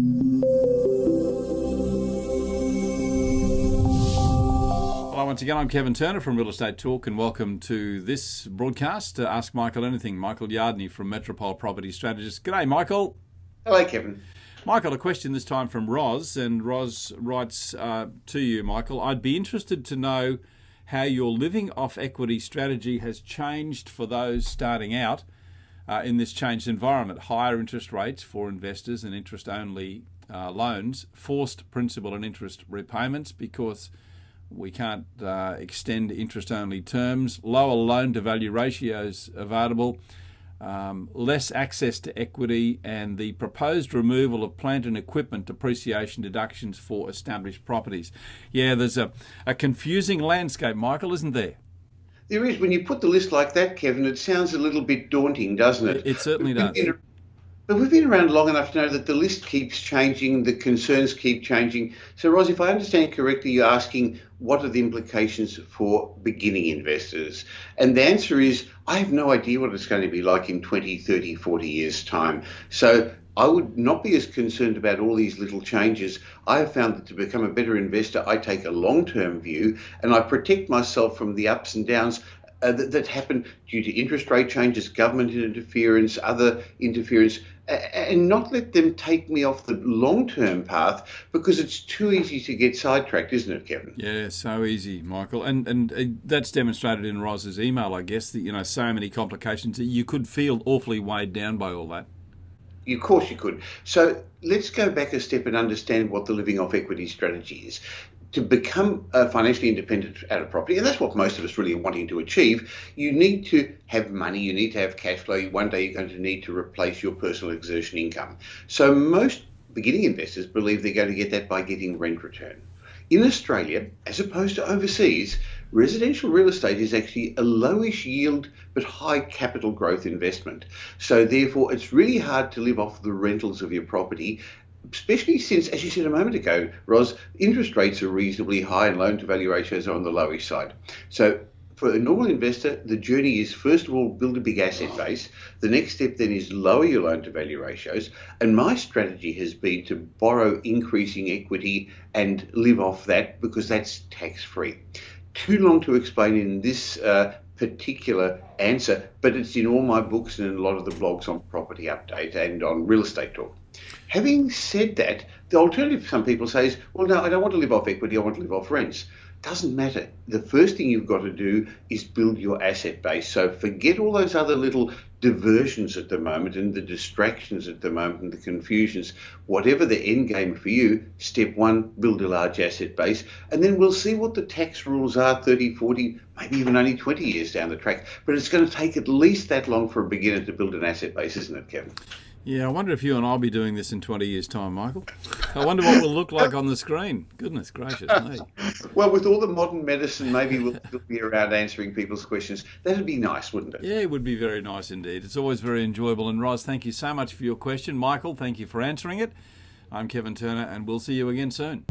Well, once again, I'm Kevin Turner from Real Estate Talk, and welcome to this broadcast to Ask Michael Anything. Michael Yardney from Metropole Property Strategist. G'day, Michael. Hello, Kevin. Michael, a question this time from Roz, and Roz writes to you, Michael. I'd be interested to know how your living off equity strategy has changed for those starting out in this changed environment. Higher interest rates for investors and interest-only loans, forced principal and interest repayments because we can't extend interest-only terms, lower loan-to-value ratios available, less access to equity, and the proposed removal of plant and equipment depreciation deductions for established properties. Yeah, there's a confusing landscape, Michael, isn't there? There is. When you put the list like that, Kevin, it sounds a little bit daunting, doesn't it? It certainly does. But we've been around long enough to know that the list keeps changing, the concerns keep changing. So, Ros, if I understand correctly, you're asking what are the implications for beginning investors? And the answer is, I have no idea what it's going to be like in 20, 30, 40 years' time. So I would not be as concerned about all these little changes. I have found that to become a better investor, I take a long-term view and I protect myself from the ups and downs that happen due to interest rate changes, government interference, other interference, and not let them take me off the long-term path because it's too easy to get sidetracked, isn't it, Kevin? Yeah, so easy, Michael. And that's demonstrated in Roz's email, I guess, that, so many complications that you could feel awfully weighed down by all that. Of course you could. So let's go back a step and understand what the living off equity strategy is. To become financially independent out of property, and that's what most of us really are wanting to achieve, you need to have money, you need to have cash flow. One day you're going to need to replace your personal exertion income. So most beginning investors believe they're going to get that by getting rent return. In Australia, as opposed to overseas, residential real estate is actually a lowish yield but high capital growth investment. So therefore, it's really hard to live off the rentals of your property, especially since, as you said a moment ago, Ros, interest rates are reasonably high and loan-to-value ratios are on the lowish side. So for a normal investor, the journey is, first of all, build a big asset base. The next step then is lower your loan-to-value ratios. And my strategy has been to borrow increasing equity and live off that because that's tax-free. Too long to explain in this particular answer, but it's in all my books and in a lot of the blogs on Property Update and on Real Estate Talk. Having said that, the alternative some people say is, well, no, I don't want to live off equity, I want to live off rents. Doesn't matter. The first thing you've got to do is build your asset base. So forget all those other little diversions at the moment and the distractions at the moment and the confusions. Whatever the end game for you, step one, build a large asset base. And then we'll see what the tax rules are 30, 40, maybe even only 20 years down the track. But it's going to take at least that long for a beginner to build an asset base, isn't it, Kevin? Yeah, I wonder if you and I'll be doing this in 20 years' time, Michael. I wonder what we'll look like on the screen. Goodness gracious me. Well, with all the modern medicine, maybe we'll still be around answering people's questions. That'd be nice, wouldn't it? Yeah, it would be very nice indeed. It's always very enjoyable. And Ros, thank you so much for your question. Michael, thank you for answering it. I'm Kevin Turner, and we'll see you again soon.